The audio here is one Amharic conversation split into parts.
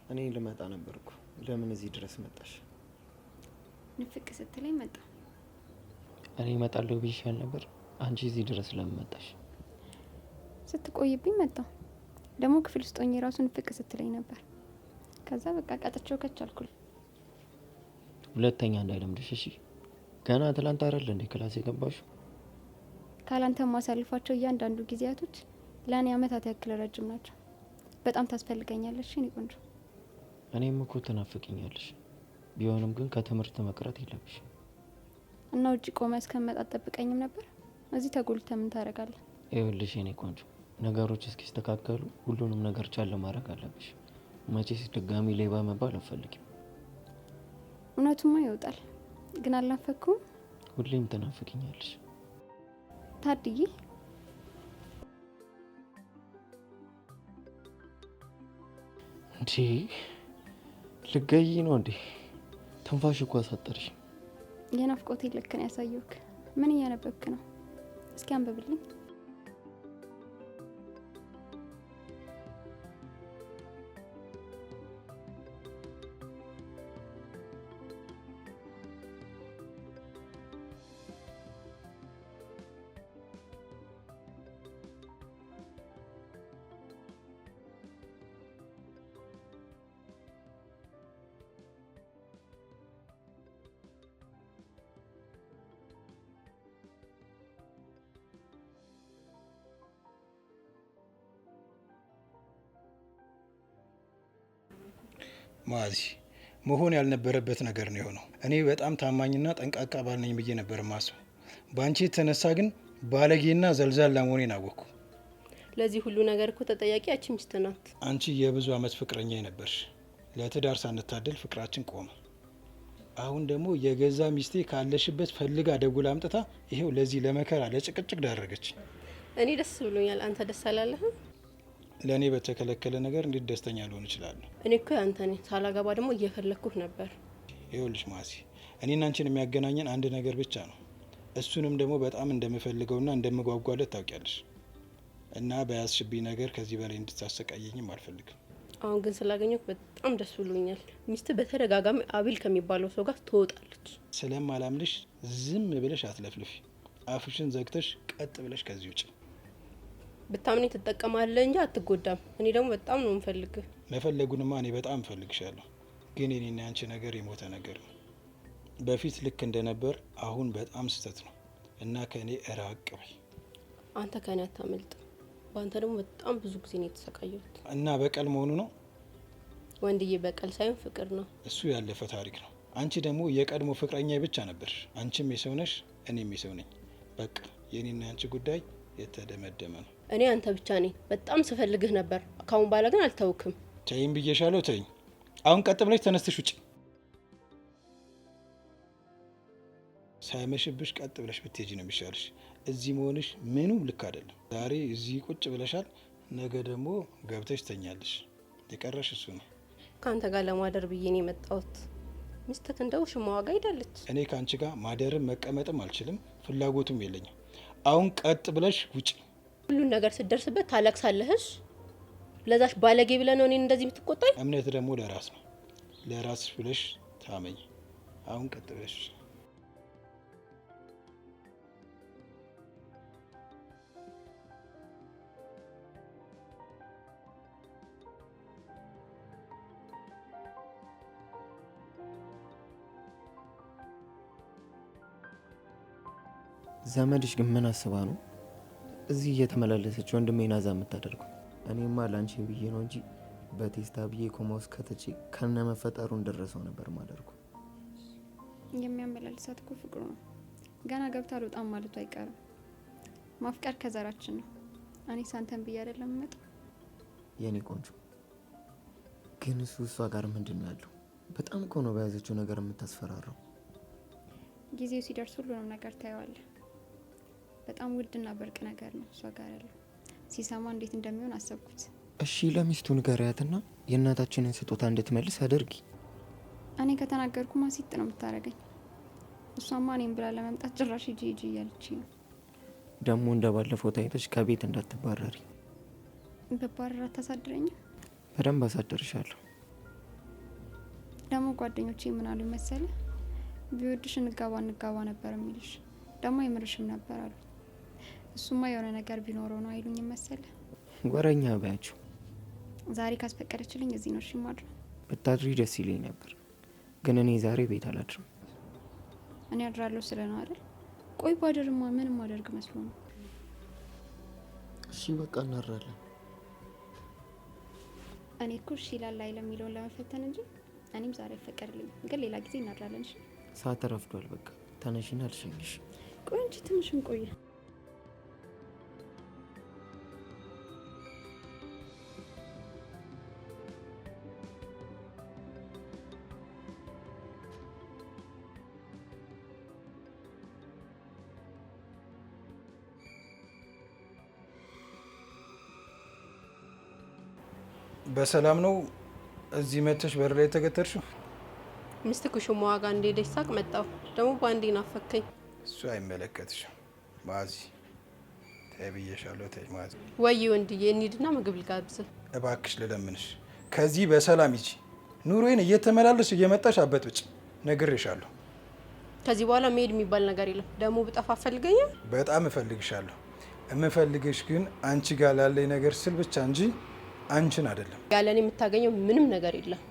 እኔ ልመጣ ነበርኩ። ለምን እዚህ ድረስ መጣሽ? ንፍቅ ስትለኝ መጣ። እኔ እመጣለሁ ብዬሻል ነበር። አንቺ እዚህ ድረስ ለምን መጣሽ? ስትቆይብኝ መጣ። ደግሞ ክፍል ውስጥ ሆኜ ራሱ ንፍቅ ስትለኝ ነበር። ከዛ በቃ ቀጥቼው ከቻልኩል። ሁለተኛ እንዳይለምድሽ እሺ። ገና ትላንት አይደል እንዴ ክላስ የገባሽው? ካላንተ ማሳልፋቸው እያንዳንዱ ጊዜያቶች ለእኔ አመታት ያክል ረጅም ናቸው። በጣም ታስፈልገኛለሽ እኔ ቆንጆ። እኔም እኮ ትናፍቅኛለሽ። ቢሆንም ግን ከትምህርት መቅረት የለብሽ። እና ውጭ ቆመ እስከመጣ ጠብቀኝም ነበር። እዚህ ተጎልተ ምን ታደርጋለህ? ይኸውልሽ የኔ ቆንጆ፣ ነገሮች እስኪስተካከሉ ሁሉንም ነገር ቻል ማድረግ አለብሽ። መቼስ ድጋሚ ሌባ መባል አልፈልግም። እውነቱማ ይወጣል። ግን አልናፈኩም? ሁሌም ትናፍቅኛለሽ ታድዬ። እንዴ ልገይ ነው እንዴ? ትንፋሽ እኮ አሳጠርሽ። የናፍቆቴ ልክ ነው ያሳየውክ። ምን እያነበብክ ነው? እስኪ አንብብልኝ። ማዚ መሆን ያልነበረበት ነገር ነው የሆነው። እኔ በጣም ታማኝና ጠንቃቃ ባል ነኝ ብዬ ነበር ማስበው። በአንቺ የተነሳ ግን ባለጌና ዘልዛላ መሆኔን አወቅኩ። ለዚህ ሁሉ ነገር እኮ ተጠያቂ አንቺ ሚስት ናት። አንቺ የብዙ አመት ፍቅረኛ ነበርሽ። ለትዳር ሳንታደል ፍቅራችን ቆመ። አሁን ደግሞ የገዛ ሚስቴ ካለሽበት ፈልጋ ደውላ አምጥታ ይሄው ለዚህ ለመከራ ለጭቅጭቅ ዳረገች። እኔ ደስ ብሎኛል። አንተ ደስ አላለህም? ለእኔ በተከለከለ ነገር እንዴት ደስተኛ ልሆን እችላለሁ? እኔ እኮ ያንተ ነኝ። ሳላገባ ደግሞ እየፈለግኩህ ነበር። ይኸውልሽ ማሲ፣ እኔና አንቺን የሚያገናኘን አንድ ነገር ብቻ ነው። እሱንም ደግሞ በጣም እንደምፈልገውና እንደምጓጓለት ታውቂያለሽ። እና በያዝሽብኝ ነገር ከዚህ በላይ እንድታሰቃየኝም አልፈልግም። አሁን ግን ስላገኘሁ በጣም ደስ ብሎኛል። ሚስት በተደጋጋሚ አቤል ከሚባለው ሰው ጋር ትወጣለች። ስለማላምንሽ ዝም ብለሽ አትለፍልፊ። አፍሽን ዘግተሽ ቀጥ ብለሽ ከዚህ ውጭ። ብታምኔ ትጠቀማለህ እንጂ አትጎዳም። እኔ ደግሞ በጣም ነው የምፈልግህ። መፈለጉንማ እኔ በጣም እፈልግሻለሁ። ግን የኔና ያንቺ ነገር የሞተ ነገር ነው። በፊት ልክ እንደነበር አሁን በጣም ስህተት ነው እና ከእኔ ራቅ በይ። አንተ ከእኔ አታመልጥም። በአንተ ደግሞ በጣም ብዙ ጊዜ ነው የተሰቃየሁት። እና በቀል መሆኑ ነው? ወንድዬ፣ በቀል ሳይሆን ፍቅር ነው። እሱ ያለፈ ታሪክ ነው። አንቺ ደግሞ የቀድሞ ፍቅረኛ ብቻ ነበርሽ። አንቺም የሰው ነሽ፣ እኔም የሰው ነኝ። በቃ የኔና ያንቺ ጉዳይ የተደመደመ ነው። እኔ አንተ ብቻ ነኝ። በጣም ስፈልግህ ነበር። ካሁን በኋላ ግን አልተውክም። ተይኝ ብዬሻለሁ። ተይኝ። አሁን ቀጥ ብለሽ ተነስተሽ ውጭ። ሳይመሽብሽ ቀጥ ብለሽ ብትሄጂ ነው የሚሻልሽ። እዚህ መሆንሽ ምኑም ልክ አይደለም። ዛሬ እዚህ ቁጭ ብለሻል፣ ነገ ደግሞ ገብተሽ ተኛለሽ። የቀረሽ እሱ ነው። ከአንተ ጋር ለማደር ብዬ ነው የመጣሁት። ሚስትህ እንደው ሽማ ዋጋ ሄዳለች። እኔ ከአንቺ ጋር ማደርም መቀመጥም አልችልም፣ ፍላጎቱም የለኝም። አሁን ቀጥ ብለሽ ውጭ። ሁሉን ነገር ስትደርስበት ታለቅሳለህሽ። ለዛሽ ባለጌ ብለህ ነው እኔን እንደዚህ የምትቆጣኝ? እምነት ደግሞ ለራስ ነው። ለራስሽ ብለሽ ታመኝ። አሁን ቀጥ ብለሽ ዘመድሽ ግን ምን አስባ ነው እዚህ እየተመላለሰች ወንድሜን አዛ የምታደርገው? እኔማ ላንቺ ብዬ ነው እንጂ በቴስታ ብዬ ኮማ ውስጥ ከተቼ ከነ መፈጠሩ እንደረሰው ነበር ማደርጉ። የሚያመላልሳት እኮ ፍቅሩ ነው። ገና ገብታ አልወጣም ማለቱ አይቀርም። ማፍቀር ከዘራችን ነው። እኔ ሳንተን ብዬ አይደለም መጣ። የኔ ቆንጆ ግን እሷ ጋር ምንድን ነው ያለው? በጣም እኮ ነው በያዘችው ነገር የምታስፈራራው። ጊዜው ሲደርስ ሁሉንም ነገር ታየዋለህ። በጣም ውድና ብርቅ ነገር ነው እሷ ጋር ያለው። ሲሰማ እንዴት እንደሚሆን አሰብኩት። እሺ ለሚስቱ ንገሪያትና የእናታችንን ስጦታ እንድትመልስ አድርጊ። እኔ ከተናገርኩ ማሲጥ ነው የምታደርገኝ። እሷማ እኔም ብላ ለመምጣት ጭራሽ ሂጂ ሂጂ እያለች ነው። ደግሞ እንደ ባለፈው ታይተሽ ከቤት እንዳትባረሪ። በባረር አታሳድረኝም? በደንብ አሳድርሻለሁ። ደግሞ ጓደኞቼ ምን አሉ መሰለ? ቢወድሽ እንጋባ ነበር የሚልሽ፣ ደግሞ አይምርሽም ነበር አሉ። እሱማ የሆነ ነገር ቢኖረው ነው አይሉኝም መሰለ? ወረኛ ባያችሁ። ዛሬ ካስፈቀደችልኝ እዚህ ነው እሺ ማድረው። ብታድሪ ደስ ይለኝ ነበር፣ ግን እኔ ዛሬ ቤት አላድርም። እኔ አድራለሁ ስለ ነው አይደል? ቆይ ባደርማ ምንም ማደርግ መስሎ ነው? እሺ በቃ እናድራለን። እኔ እኮ እሺ ይላል አይደል የሚለውን ለመፈተን እንጂ እኔም ዛሬ አይፈቀድልኝ፣ ግን ሌላ ጊዜ እናድራለን። እሺ ሰዓት ተረፍዷል። በቃ ተነሽና ልሸኝሽ። ቆይ እንጂ ትንሽም ቆየ። በሰላም ነው እዚህ መተሽ በር ላይ ተገተርሽው? ሚስት ኩሽማዋ ጋር እንደሄደች ሳቅ መጣሁ። ደግሞ በአንዴ ናፈከኝ። እሱ አይመለከትሽም ማዚ። ተይ ብዬሻለሁ። ተይ ማዚ። ወይ ወንድዬ እንሂድና ምግብ ልጋብዝ። እባክሽ ልለምንሽ፣ ከዚህ በሰላም ሂጂ። ኑሮዬን እየተመላለሽ እየመጣሽ አበጥብጭ። ነግሬሻለሁ። ከዚህ በኋላ መሄድ የሚባል ነገር የለም። ደግሞ ብጠፋ ፈልገኛል። በጣም እፈልግሻለሁ። የምፈልግሽ ግን አንቺ ጋር ላለኝ ነገር ስል ብቻ እንጂ አንቺን አይደለም። ያለኔ የምታገኘው ምንም ነገር የለም።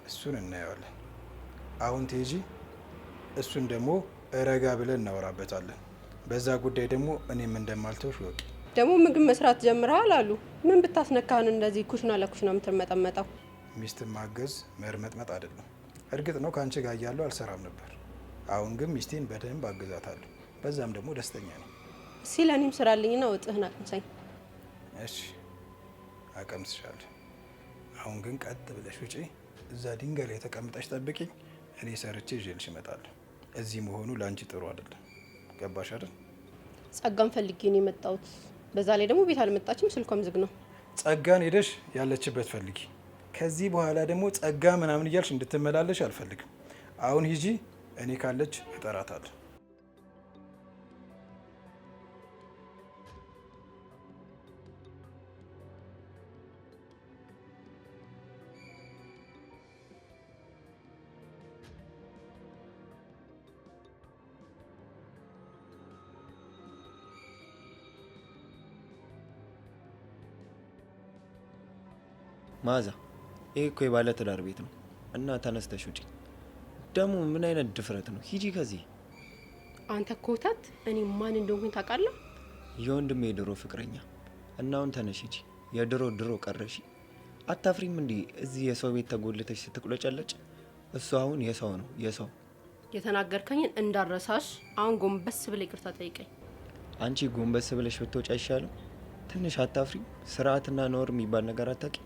እሱን እናየዋለን። አሁን ቴጂ፣ እሱን ደግሞ ረጋ ብለን እናወራበታለን። በዛ ጉዳይ ደግሞ እኔም እንደማልተውሽ ወቂ። ደግሞ ምግብ መስራት ጀምረሃል አሉ። ምን ብታስነካህን እንደዚህ ኩሽና ለኩሽና የምትመጠመጠው? ሚስትን ማገዝ መርመጥመጥ አይደለም። እርግጥ ነው ከአንቺ ጋር እያለሁ አልሰራም ነበር። አሁን ግን ሚስቴን በደንብ አግዛታለሁ። በዛም ደግሞ ደስተኛ ነኝ። እስኪ ለእኔም ስራልኝና ወጥህን አቅምሳኝ። እሺ አቀምስሻለሁ። አሁን ግን ቀጥ ብለሽ ውጪ። እዛ ድንጋይ ላይ ተቀምጠሽ ጠብቂኝ። እኔ ሰርቼ ይዤልሽ እመጣለሁ። እዚህ መሆኑ ለአንቺ ጥሩ አይደለም። ገባሽ አይደል? ጸጋን ፈልጌ ነው የመጣሁት። በዛ ላይ ደግሞ ቤት አልመጣችም፣ ስልኳም ዝግ ነው። ጸጋን ሄደሽ ያለችበት ፈልጊ። ከዚህ በኋላ ደግሞ ጸጋ ምናምን እያልሽ እንድትመላለሽ አልፈልግም። አሁን ሂጂ። እኔ ካለች እጠራታለሁ። ማዛ፣ ይሄ እኮ የባለ ትዳር ቤት ነው እና ተነስተሽ ውጪ። ደግሞ ምን አይነት ድፍረት ነው? ሂጂ ከዚህ። አንተ ኮታት፣ እኔ ማን እንደሆንኩኝ ታውቃለህ? የወንድሜ የድሮ ፍቅረኛ እና አሁን ተነሽ ሂጂ። የድሮ ድሮ ቀረሽ። አታፍሪም እንዴ እዚህ የሰው ቤት ተጎልተሽ ስትቁለጨለጭ? እሱ አሁን የሰው ነው የሰው። የተናገርከኝን እንዳረሳሽ። አሁን ጎንበስ ብለህ ይቅርታ ጠይቀኝ። አንቺ ጎንበስ ብለሽ ብትወጪ አይሻልም? ትንሽ አታፍሪም? ስርዓትና ነውር የሚባል ነገር አታውቂ?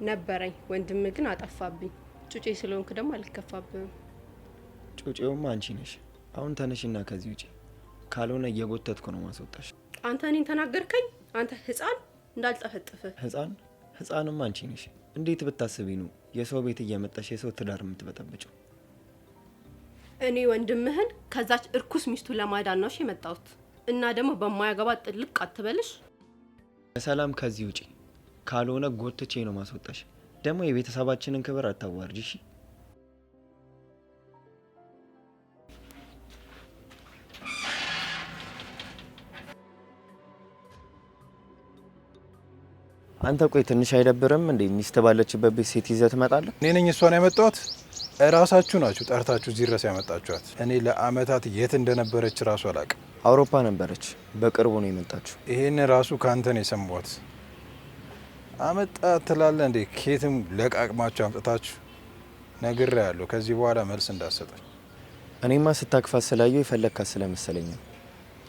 ነበረኝ፣ ወንድም ግን አጠፋብኝ። ጩጬ ስለሆንክ ደግሞ አልከፋብህም። ጩጬውማ አንቺ ነሽ። አሁን ተነሽና ከዚህ ውጪ፣ ካልሆነ እየጎተትኩ ነው ማስወጣሽ። አንተ እኔን ተናገርከኝ? አንተ ህፃን እንዳልጠፈጥፍ። ህፃንማ አንቺ ነሽ። እንዴት ብታስቢ ነው የሰው ቤት እየመጣሽ የሰው ትዳር የምትበጠብጭው? እኔ ወንድምህን ከዛች እርኩስ ሚስቱ ለማዳን ነው የመጣሁት። እና ደግሞ በማያገባ ጥልቅ አትበልሽ። በሰላም ከዚህ ውጪ፣ ካልሆነ ጎትቼ ነው ማስወጣሽ። ደግሞ የቤተሰባችንን ክብር አታዋርጂ እሺ? አንተ ቆይ ትንሽ አይደብርም እንዴ? ሚስት ባለችበት ቤት ሴት ይዘህ ትመጣለህ? እኔ ነኝ እሷን ያመጣኋት? እራሳችሁ ናችሁ ጠርታችሁ እዚህ ድረስ ያመጣችኋት። እኔ ለአመታት የት እንደነበረች ራሱ አላውቅም። አውሮፓ ነበረች፣ በቅርቡ ነው የመጣችው። ይሄን ራሱ ካንተ ነው የሰማሁት። አመጣ ትላለህ እንዴ? ኬትም ለቃቅማችሁ አምጥታችሁ ነግሬሃለሁ። ከዚህ በኋላ መልስ እንዳሰጠኝ። እኔማ ስታክፋት ስላየው የፈለግካት ስለመሰለኝ ነው።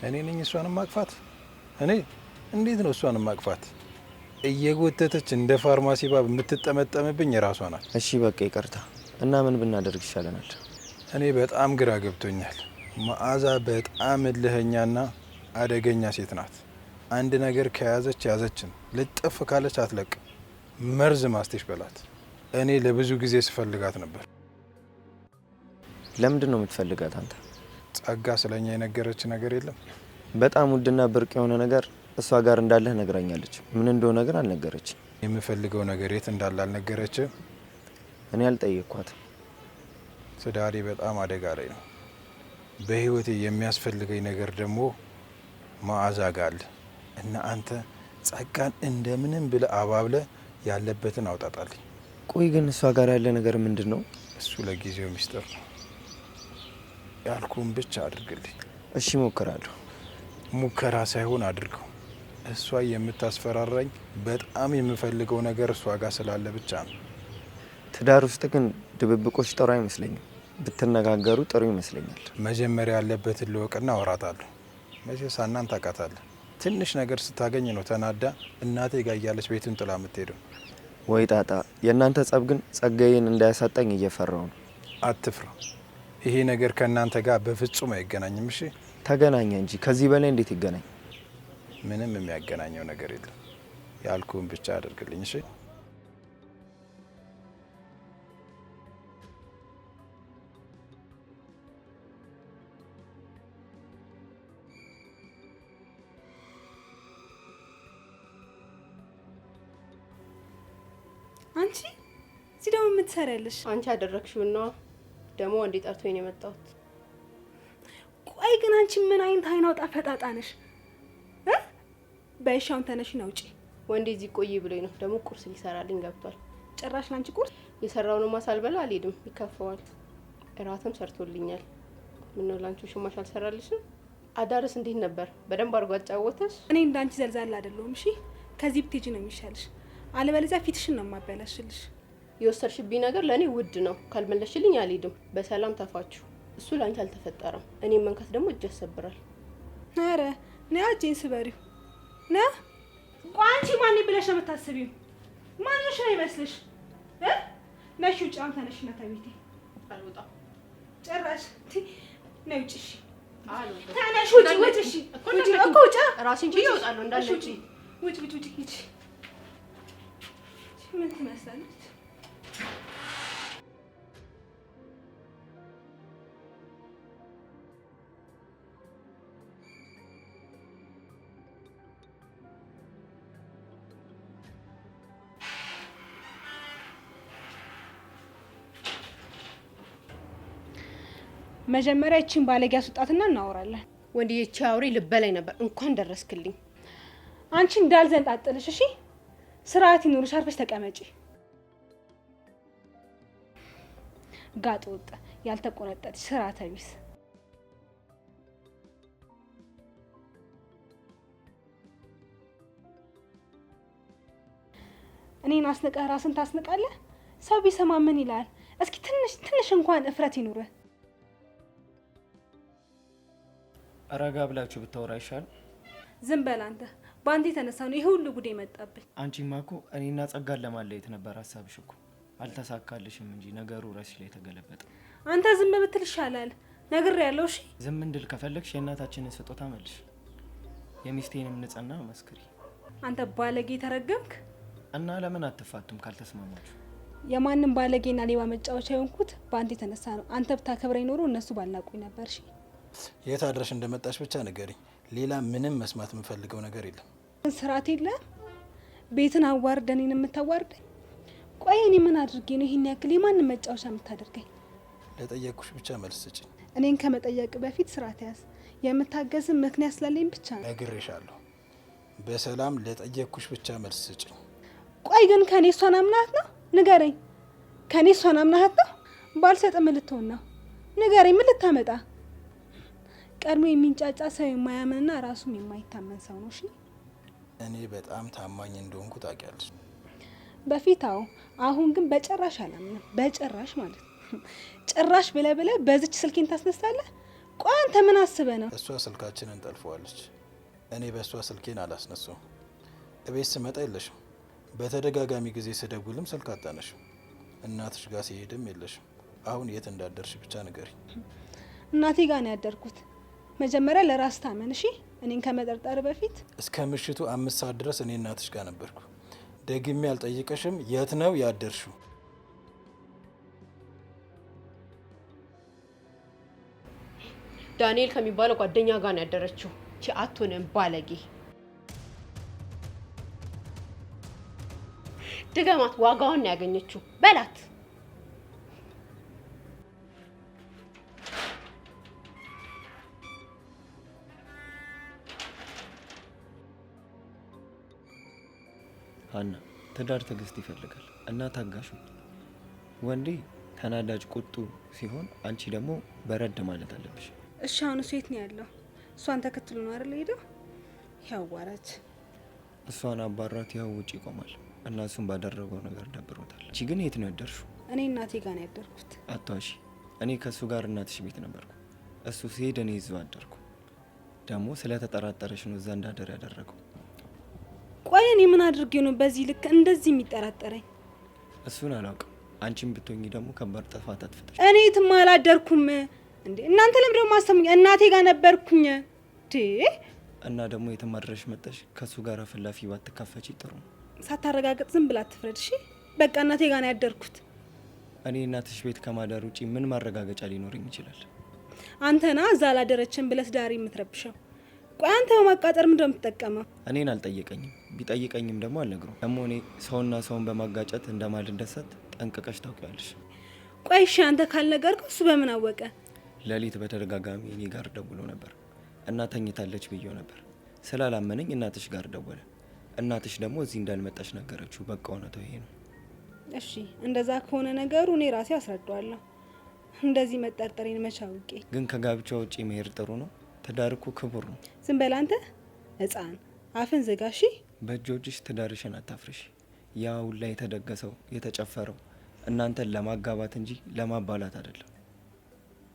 እኔ ነኝ እሷንም ማቅፋት? እኔ እንዴት ነው እሷንም ማቅፋት? እየጎተተች እንደ ፋርማሲ ባብ የምትጠመጠምብኝ የራሷ ናት። እሺ በቃ ይቅርታ። እና ምን ብናደርግ ይሻለናል? እኔ በጣም ግራ ገብቶኛል። መዓዛ በጣም እልህኛና አደገኛ ሴት ናት። አንድ ነገር ከያዘች ያዘችን፣ ልጥፍ ካለች አትለቅ። መርዝ ማስቴሽ በላት። እኔ ለብዙ ጊዜ ስፈልጋት ነበር። ለምንድን ነው የምትፈልጋት አንተ? ጸጋ ስለኛ የነገረች ነገር የለም? በጣም ውድና ብርቅ የሆነ ነገር እሷ ጋር እንዳለህ ነግራኛለች። ምን እንደሆነ ግን አልነገረች። የምፈልገው ነገር የት እንዳለ አልነገረች? እኔ አልጠየቅኳት። ትዳሬ በጣም አደጋ ላይ ነው። በህይወቴ የሚያስፈልገኝ ነገር ደግሞ መዓዛ ጋር አለ እና አንተ ጸጋን እንደምንም ብለ አባብለ ያለበትን አውጣጣልኝ። ቆይ ግን እሷ ጋር ያለ ነገር ምንድን ነው? እሱ ለጊዜው ሚስጥር ነው። ያልኩን ብቻ አድርግልኝ። እሺ ሞክራለሁ። ሙከራ ሳይሆን አድርገው። እሷ የምታስፈራራኝ በጣም የምፈልገው ነገር እሷ ጋር ስላለ ብቻ ነው። ትዳር ውስጥ ግን ድብብቆች ጥሩ አይመስለኝም። ብትነጋገሩ ጥሩ ይመስለኛል። መጀመሪያ ያለበትን ልወቅና አወራታለሁ። መቼስ እናንተ ታውቃታለህ። ትንሽ ነገር ስታገኝ ነው ተናዳ እናቴ ጋር እያለች ቤቱን ጥላ የምትሄደው። ወይ ጣጣ! የእናንተ ጸብ ግን ጸጋዬን እንዳያሳጣኝ እየፈራው ነው። አትፍራ። ይሄ ነገር ከእናንተ ጋር በፍጹም አይገናኝም። እሺ? ተገናኘ እንጂ ከዚህ በላይ እንዴት ይገናኝ? ምንም የሚያገናኘው ነገር የለም። ያልኩን ብቻ አድርግልኝ። እሺ? አንቺ እዚህ ደግሞ የምትሰሪያለሽ? አንቺ ያደረግሽው ነው ደግሞ ወንዴ ጠርቶኝ ነው የመጣሁት። ቆይ ግን አንቺ ምን አይነት አይናውጣ ፈጣጣ ነሽ? በሻውን ተነሽና ውጪ። ወንዴ እዚህ ቆይ ብሎኝ ነው ደግሞ ቁርስ ሊሰራልኝ ገብቷል። ጭራሽ ላንቺ ቁርስ የሰራውን ማሳልበላ አልሄድም፣ ይከፈዋል። እራትም ሰርቶልኛል። ምን ነው ላንቺ ሽማሽ አልሰራልሽም? አዳርስ እንዴት ነበር? በደንብ አድርጎ አጫወተሽ? እኔ እንዳንቺ ዘልዛላ አይደለሁም። እሺ ከዚህ ብትሄጂ ነው የሚሻልሽ፣ አለበለዚያ ፊትሽን ነው የማበላሽልሽ። የወሰድሽብኝ ነገር ለእኔ ውድ ነው። ካልመለሽልኝ አልሄድም። በሰላም ተፋችሁ። እሱ ላንቺ አልተፈጠረም። እኔም መንካት ደግሞ እጅ ያሰብራል። ኧረ ነይ እጄን ስበሪው ና። ቆይ አንቺ ማን ብለሽ ነው የምታስቢው? ማንሽ ነው ይመስልሽ? ነሽ ውጪ። አሁን ተነሽና ከቤቴ። አልወጣም ጭራሽ። ነይ ውጪ። እሺ አልወጣም። ተነሽ ውጪ። ውጪ። እሺ ውጪ እኮ ውጪ። ራሴን ችዬ እወጣለሁ እንዳለ ውጪ። ውጪ ውጪ ውጪ። ሂጂ። ምን ትመስላለች? መጀመሪያ እቺን ባለጌ አስወጣትና እናወራለን። ወንድዬ እቺ አውሬ ልበላይ ነበር። እንኳን ደረስክልኝ። አንቺ እንዳልዘንጣጥልሽ እሺ? ስርዓት ይኑርሽ። አርፈሽ ተቀመጪ። ጋጥ ወጥ ያልተቆነጠጥሽ ስርዓተ ቢስ። እኔን አስንቀህ ራስን ታስንቃለህ? ሰው ቢሰማ ምን ይላል? እስኪ ትንሽ እንኳን እፍረት ይኑርህ። ረጋ ብላችሁ ብታወራ ይሻል። ዝም በል አንተ። በአንተ የተነሳ ነው ይሄ ሁሉ ጉዴ መጣብኝ። አንቺማ እኮ እኔና ጸጋን ለማለየት ነበር ሀሳብሽ እኮ። አልተሳካልሽም እንጂ ነገሩ ረስሽ ላይ ተገለበጠ። አንተ ዝም ብትል ይሻላል። ነግሬያለሁ። እሺ ዝም እንድል ከፈለግሽ የእናታችንን ስጦታ መልሽ፣ የሚስቴንም ንጽህና መስክሪ። አንተ ባለጌ ተረገምክ። እና ለምን አትፋቱም ካልተስማማችሁ? የማንም ባለጌና ሌባ መጫወቻ የሆንኩት በአንተ የተነሳ ነው። አንተ ብታከብረኝ ኖሮ እነሱ ባልናቁኝ ነበር። እሺ የት አድረሽ እንደመጣሽ ብቻ ንገሪኝ። ሌላ ምንም መስማት የምፈልገው ነገር የለም። ስርዓት የለም። ቤትን አዋርደን እኔን የምታዋርደኝ? ቆይ እኔ ምን አድርጌ ነው ይሄን ያክል የማንም መጫወቻ የምታደርገኝ? ለጠየቅኩሽ ብቻ መልስ ስጪኝ። እኔን ከመጠየቅ በፊት ስርዓት ያዝ። የምታገዝም ምክንያት ስላለኝ ብቻ ነው። ነግሬሻለሁ። በሰላም ለጠየቅኩሽ ብቻ መልስ ስጪኝ። ቆይ ግን ከኔ እሷን አምናት ነው? ንገረኝ። ከኔ እሷን አምናት ነው? ባልሰጥ ምን ልትሆን ነው? ንገረኝ። ምን ልታመጣ? ቀድሞ የሚንጫጫ ሰው የማያምንና ራሱም የማይታመን ሰው ነው። እሺ እኔ በጣም ታማኝ እንደሆንኩ ታውቂያለሽ። በፊት አዎ፣ አሁን ግን በጭራሽ አላምንም። በጭራሽ ማለት ጭራሽ ብለህ በዚች ስልኬን ታስነሳለህ? ቆይ አንተ ምን አስበህ ነው? እሷ ስልካችንን ጠልፈዋለች። እኔ በእሷ ስልኬን አላስነሳው። እቤት ስመጣ የለሽም። በተደጋጋሚ ጊዜ ስደውልም ስልክ አታነሽም። እናትሽ ጋር ሲሄድም የለሽም። አሁን የት እንዳደርሽ ብቻ ንገሪ። እናቴ ጋር ነው ያደርኩት። መጀመሪያ ለራስ ታመን እሺ። እኔን ከመጠርጠር በፊት እስከ ምሽቱ 5 ሰዓት ድረስ እኔ እናትሽ ጋር ነበርኩ። ደግሜ አልጠይቀሽም። የት ነው ያደርሽው? ዳንኤል ከሚባለው ጓደኛ ጋር ነው ያደረችው። ቺ አትሆንም ባለጌ። ድገማት፣ ዋጋውን ነው ያገኘችው። በላት ሀና ትዳር ትዕግስት ይፈልጋል እና ታጋሹ። ወንዴ ተናዳጅ ቁጡ ሲሆን አንቺ ደግሞ በረድ ማለት አለብሽ። እሺ አሁን እሱ የት ነው ያለው? እሷን ተከትሎ ነው አይደል ሄደው? ያዋራች እሷን አባራት ያው ውጭ ይቆማል እና እሱን ባደረገው ነገር ደብሮታል። እቺ ግን የት ነው ያደርሽው? እኔ እናቴ ጋር ነው ያደርኩት። አቷሺ እኔ ከእሱ ጋር እናትሽ ቤት ነበርኩ። እሱ ሲሄድ እኔ ይዘው አደርኩ። ደግሞ ስለተጠራጠረሽ ነው እዛ እንዳደር ያደረገው። ቆይ እኔ ምን አድርጌ ነው በዚህ ልክ እንደዚህ የሚጠራጠረኝ? እሱን አላውቅም። አንቺም ብትሆኚ ደግሞ ከባድ ጥፋት አጥፍተሽ። እኔ የትም አላደርኩም እንዴ! እናንተ ለምን ደግሞ አሰሙኝ? እናቴ ጋር ነበርኩኝ እንዴ! እና ደግሞ የትም አድረሽ መጣሽ ከእሱ ጋር ፍላፊ ባትካፈቺ ጥሩ ነው። ሳታረጋግጥ ዝም ብላ አትፍረድ እሺ። በቃ እናቴ ጋር ነው ያደርኩት። እኔ እናትሽ ቤት ከማዳር ውጪ ምን ማረጋገጫ ሊኖረኝ ይችላል? አንተና እዛ አላደረችን ብለስ ዳሪ የምትረብሸው። ቆይ አንተ በማቃጠር ምንድነው የምትጠቀመው? እኔን አልጠየቀኝም። ቢጠይቀኝም ደግሞ አልነግረውም። ደግሞ እኔ ሰውና ሰውን በማጋጨት እንደማልደሰት ጠንቅቀሽ ታውቂያለሽ። ቆይ እሺ አንተ ካልነገርከው እሱ በምን አወቀ? ሌሊት በተደጋጋሚ እኔ ጋር ደውሎ ነበር እና ተኝታለች ብዬው ነበር። ስላላመነኝ እናትሽ ጋር ደወለ። እናትሽ ደግሞ እዚህ እንዳልመጣሽ ነገረችው። በቃ እውነታው ይሄ ነው። እሺ እንደዛ ከሆነ ነገሩ እኔ ራሴ አስረዳዋለሁ። እንደዚህ መጠርጠሬን መቼ አውቄ። ግን ከጋብቻ ውጪ መሄድ ጥሩ ነው? ትዳር እኮ ክቡር ነው። ዝም በል አንተ ህፃን፣ አፍን ዝጋ እሺ። በእጆችሽ ትዳርሽን አታፍርሽ። ያ ሁላ የተደገሰው የተጨፈረው እናንተን ለማጋባት እንጂ ለማባላት አይደለም።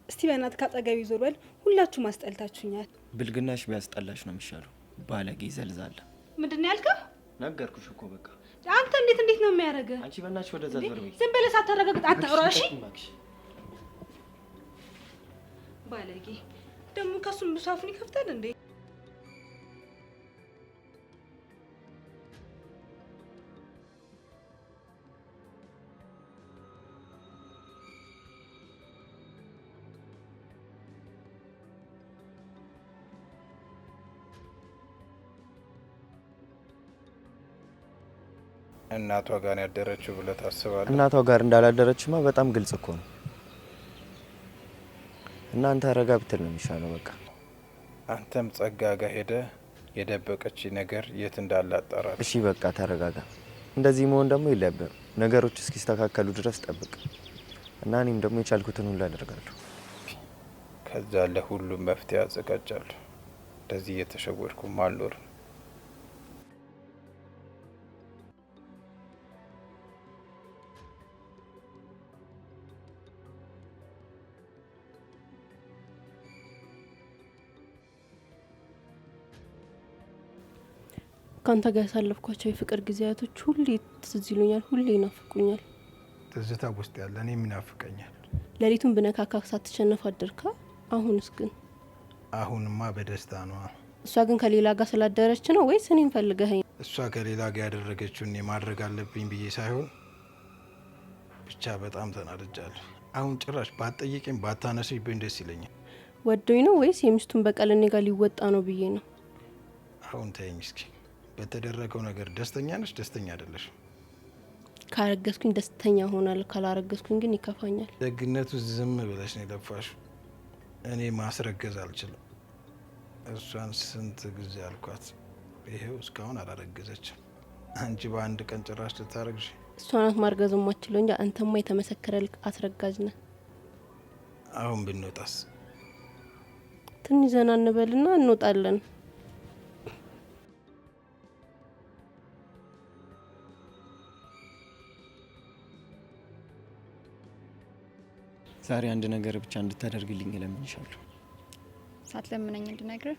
እስቲ በእናትህ ካጠገቢ ዞር በል። ሁላችሁ ማስጠልታችሁኛል። ብልግናሽ ቢያስጠላሽ ነው የሚሻለው። ባለጌ ዘልዛለ። ምንድን ነው ያልከው? ነገርኩሽ እኮ በቃ። አንተ እንዴት ነው የሚያደርገው? አንቺ በእናትሽ ወደዛ ዞር በይ። ዝም ብለህ ሳታረጋግጥ አታውራ እሺ። ባለጌ ደግሞ ከሱም ብሳፉን ይከፍታል እንዴ? እናቷ ጋር ያደረችው ብለህ ታስባለህ? እናቷ ጋር እንዳላደረችማ በጣም ግልጽ እኮ ነው። እናንተ ረጋ ብትል ነው የሚሻለው። በቃ አንተም ጸጋ ጋር ሄደህ የደበቀች ነገር የት እንዳለ አጣራለሁ። እሺ በቃ ተረጋጋ። እንደዚህ መሆን ደግሞ የለብህም። ነገሮች እስኪስተካከሉ ድረስ ጠብቅ እና እኔም ደግሞ የቻልኩትን ሁሉ አደርጋለሁ። ከዛ ለሁሉም መፍትሄ አዘጋጃለሁ። እንደዚህ እየተሸወድኩም አልኖርም። ካንተ ጋር ያሳለፍኳቸው የፍቅር ጊዜያቶች ሁሌ ትዝ ይሉኛል፣ ሁሌ ይናፍቁኛል። ትዝታ ውስጥ ያለ እኔም ይናፍቀኛል። ሌሊቱን ብነካካ ሳትሸነፍ አደርካ። አሁንስ ግን? አሁንማ በደስታ ነው። እሷ ግን ከሌላ ጋር ስላደረች ነው ወይስ እኔን ፈልገኸኝ? እሷ ከሌላ ጋር ያደረገችውን ማድረግ አለብኝ ብዬ ሳይሆን ብቻ በጣም ተናድጃለሁ። አሁን ጭራሽ ባትጠይቀኝ ባታነሱኝ ደስ ይለኛል። ወዶኝ ነው ወይስ የሚስቱን በቀል እኔ ጋር ሊወጣ ነው ብዬ ነው? አሁን ተይኝ እስኪ። በተደረገው ነገር ደስተኛ ነሽ? ደስተኛ አይደለሽ? ካረገዝኩኝ ደስተኛ ሆናለሁ፣ ካላረገዝኩኝ ግን ይከፋኛል። ደግነቱ ዝም ብለሽ ነው የለፋሽ። እኔ ማስረገዝ አልችልም። እሷን ስንት ጊዜ አልኳት፣ ይሄው እስካሁን አላረገዘችም። አንቺ በአንድ ቀን ጭራሽ ልታረግሽ። እሷ ናት ማርገዝ ማችለው እንጂ አንተማ የተመሰከረልክ አስረጋጅ ነህ። አሁን ብንወጣስ? ትንሽ ዘና እንበልና እንወጣለን። ዛሬ አንድ ነገር ብቻ እንድታደርግልኝ እለምንሻለሁ። ሳትለምነኝ እንድነግርህ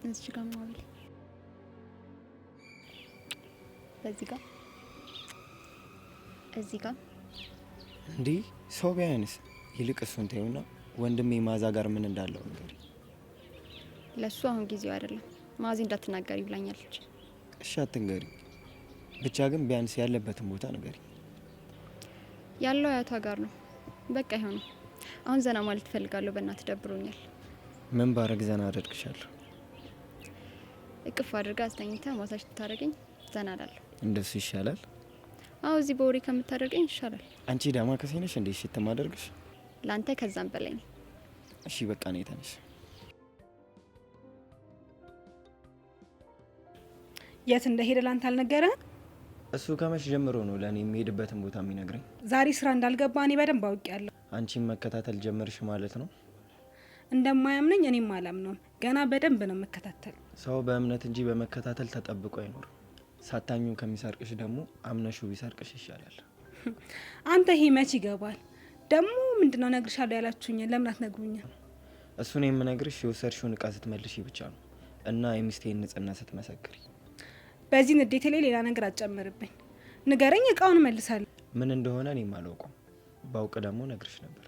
እዚህ ጋር ማውል በዚህ ጋር እዚህ ጋር እንዲህ ሰው ቢያንስ ይልቅ እሱን ተይውና ወንድሜ ማዛ ጋር ምን እንዳለው ንገሪ። ለሱ አሁን ጊዜው አይደለም። ማዚ እንዳትናገሪ ብላኛለች። እሺ አትንገሪ፣ ብቻ ግን ቢያንስ ያለበትን ቦታ ንገሪ። ያለው አያቷ ጋር ነው። በቃ ይሁን። አሁን ዘና ማለት ፈልጋለሁ። በእናትህ ደብሮኛል። ምን ባረግ ዘና አደርግሻለሁ? እቅፍ አድርጋ አስተኝታ ማሳጅ ታደርገኝ ዘና እላለሁ። እንደሱ ይሻላል? አዎ እዚህ በወሬ ከምታደርገኝ ይሻላል። አንቺ ዳማ ከሴነሽ እንዴ ሽት ማደርግሽ? ላንተ ከዛም በላይ ነው። እሺ በቃ ነው የተነሽ። የት እንደሄደ ላንተ አልነገረህም? እሱ ከመች ጀምሮ ነው ለእኔ የሚሄድበትን ቦታ የሚነግረኝ? ዛሬ ስራ እንዳልገባ እኔ በደንብ አውቄያለሁ። አንቺም መከታተል ጀመርሽ ማለት ነው? እንደማያምነኝ እኔም አላምነውም። ገና በደንብ ነው የምከታተል። ሰው በእምነት እንጂ በመከታተል ተጠብቆ አይኖርም። ሳታኙ ከሚሰርቅሽ ደግሞ አምነሹ ቢሰርቅሽ ይሻላል። አንተ ይሄ መች ይገባል? ደግሞ ምንድነው ነግርሻለሁ ያላችሁኝ? ለምን አትነግሩኝም? እሱን የምነግርሽ የወሰድሽውን እቃ ስትመልሽ ብቻ ነው እና የሚስቴን ንጽህና ስትመሰክሪ። በዚህ ንዴቴ ላይ ሌላ ነገር አትጨምርብኝ። ንገረኝ፣ እቃውን እመልሳለሁ። ምን እንደሆነ እኔም አላውቅም። ባውቅ ደግሞ ነግርሽ ነበር።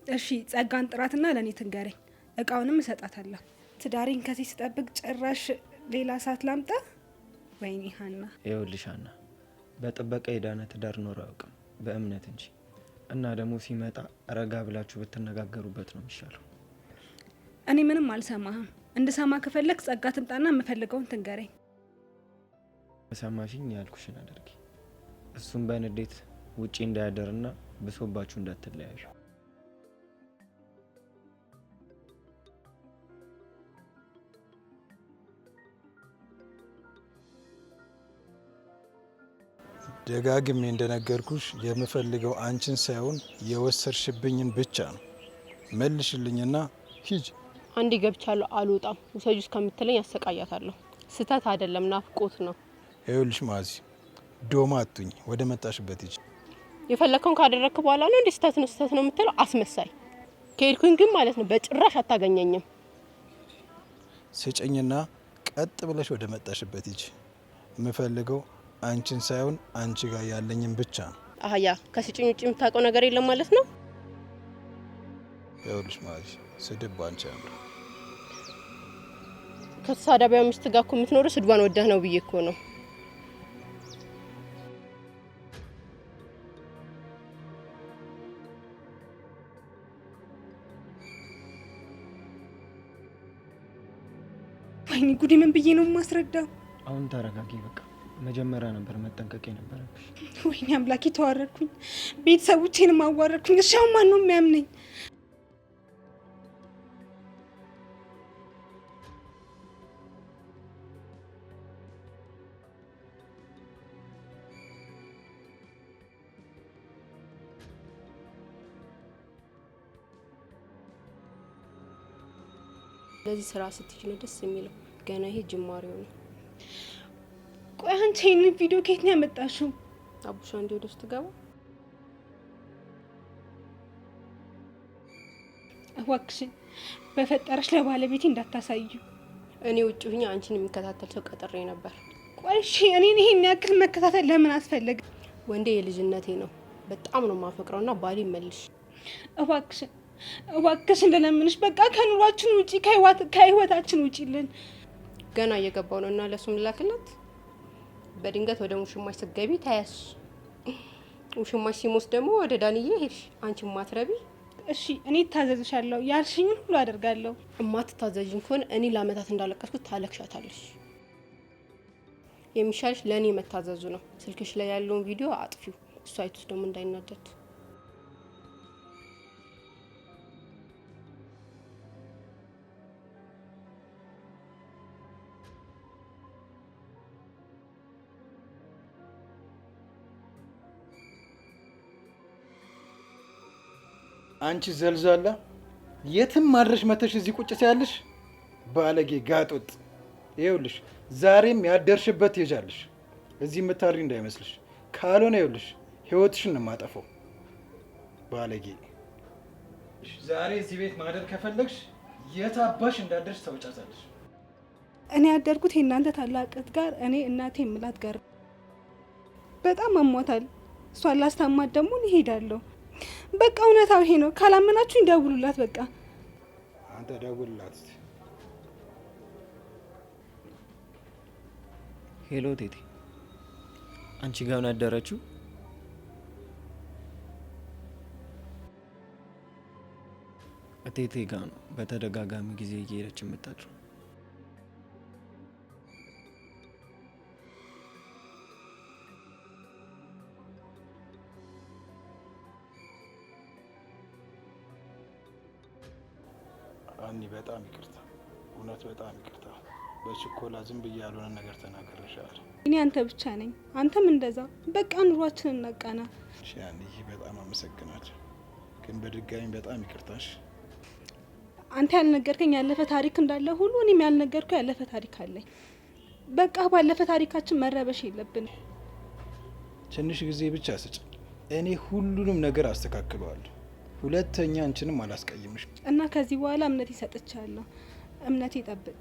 እሺ ጸጋን ጥራትና ለእኔ ትንገረኝ፣ እቃውንም እሰጣታለሁ። ትዳሬን ከዚህ ስጠብቅ ጭራሽ ሌላ ሳት ላምጣ? ወይኔ ሀና። ይኸውልሽ ሀና፣ በጥበቃ የዳነ ትዳር ኖሮ አያውቅም በእምነት እንጂ። እና ደግሞ ሲመጣ ረጋ ብላችሁ ብትነጋገሩበት ነው የሚሻለው። እኔ ምንም አልሰማህም። እንድሰማ ከፈለግ ጸጋ ትምጣና የምፈልገውን ትንገረኝ። ሰማሽኝ? ያልኩሽን አድርጊ። እሱም በንዴት ውጪ እንዳያደርና ብሶባችሁ እንዳትለያዩ። ደጋግሜ እንደነገርኩሽ የምፈልገው አንቺን ሳይሆን የወሰድሽብኝን ብቻ ነው። መልሽልኝና ሂጅ። አንዴ ገብቻለሁ፣ አልወጣም። ውሰጁ እስከምትለኝ ያሰቃያታለሁ። ስህተት አይደለም፣ ናፍቆት ነው። ይኸውልሽ ማዚ፣ ዶማ አቱኝ፣ ወደ መጣሽበት ሂጅ። የፈለከውን ካደረግክ በኋላ ነው እንዴ ስህተት ነው የምትለው? አስመሳይ። ከሄድኩኝ ግን ማለት ነው በጭራሽ አታገኘኝም። ስጭኝና ቀጥ ብለሽ ወደ መጣሽበት ሂጅ። የምፈልገው አንቺን ሳይሆን አንቺ ጋር ያለኝን ብቻ ነው። አህያ ከስጭኝ ውጭ የምታውቀው ነገር የለም ማለት ነው? ይኸውልሽ ማዚ፣ ስድብ ባንቺ ያምር። ከተሳዳቢያ ሚስት ጋር እኮ የምትኖረው ስድቧን ወደህ ነው ብዬ እኮ ነው። ወይኔ ጉዴ! ምን ብዬ ነው የማስረዳው? አሁን ተረጋጊ በቃ። መጀመሪያ ነበር መጠንቀቅ የነበረብሽ። ወይኔ አምላኬ፣ ተዋረድኩኝ። ቤተሰቦቼንም አዋረድኩኝ። እሺ አሁን ማን ነው የሚያምነኝ? ለዚህ ስራ ስትች ነው ደስ የሚለው። ገና ይሄ ጅማሬው ነው። ቆይ አንቺ ይሄንን ቪዲዮ ከየት ነው ያመጣሽው? አቡሻ እንዴ ወደ ውስጥ ገባ። እባክሽን በፈጠረሽ ለባለቤቴ እንዳታሳዩ። እኔ ውጭ ሁኛ አንቺን የሚከታተል ሰው ቀጥሬ ነበር። ቆይ እሺ እኔን ይሄን ያክል መከታተል ለምን አስፈለገ? ወንዴ የልጅነቴ ነው። በጣም ነው ማፈቅረውና ባሊ መልሽ። እባክሽን እንደለምንሽ በቃ ከኑሯችን ውጪ ከህይወታችን ውጪልን። ገና እየገባው ነው እና ለሱ ምላክለት። በድንገት ወደ ሙሽማሽ ስትገቢ ታያሽ። ሙሽማሽ ሲሞት ደግሞ ወደ ዳንዬ ሄድሽ። አንቺ ማትረቢ። እሺ እኔ ታዘዝሻለሁ፣ ያልሽኝን ሁሉ አደርጋለሁ። እማትታዘዥኝ ከሆነ እኔ ለአመታት እንዳለቀስኩት ታለቅሻታለሽ። የሚሻልሽ ለእኔ መታዘዙ ነው። ስልክሽ ላይ ያለውን ቪዲዮ አጥፊው፣ እሱ አይቶስ ደግሞ እንዳይናደድ። አንቺ ዘልዛላ፣ የትም ማድረሽ መተሽ እዚህ ቁጭ ሲያለሽ ባለጌ ጋጦጥ። ይኸውልሽ ዛሬም ያደርሽበት ትሄጃለሽ። እዚህ የምታሪ እንዳይመስልሽ፣ ካልሆነ ይኸውልሽ ህይወትሽን ነው የማጠፋው። ባለጌ። ዛሬ እዚህ ቤት ማደር ከፈለግሽ የታባሽ እንዳደርሽ ታውጫታለሽ። እኔ ያደርኩት የእናንተ ታላቅት ጋር፣ እኔ እናቴ የምላት ጋር። በጣም አሟታል። እሷን ላስታማት ደግሞ እሄዳለሁ። በቃ እውነታው ይሄ ነው። ካላመናችሁ ይደውሉላት። በቃ አንተ ደውልላት። ሄሎ ቴቴ፣ አንቺ ጋር ነው ያደረችው? ቴቴ ጋር ነው በተደጋጋሚ ጊዜ እየሄደች የምታድረው። አኒ በጣም ይቅርታ፣ እውነት በጣም ይቅርታ። በችኮላ ዝም ብዬ ያልሆነ ነገር ተናግሬሻለሁ። እኔ አንተ ብቻ ነኝ፣ አንተም እንደዛ። በቃ ኑሯችንን እናቃና። እሺ አንዬ፣ በጣም አመሰግናለሁ። ግን በድጋሚ በጣም ይቅርታሽ። አንተ ያልነገርከኝ ያለፈ ታሪክ እንዳለ ሁሉ እኔም ያልነገርከው ያለፈ ታሪክ አለኝ። በቃ ባለፈ ታሪካችን መረበሽ የለብን። ትንሽ ጊዜ ብቻ ስጭ፣ እኔ ሁሉንም ነገር አስተካክለዋለሁ። ሁለተኛ አንቺንም አላስቀይምሽ እና ከዚህ በኋላ እምነቴ ሰጥቻለሁ። እምነቴ ጠብቅ።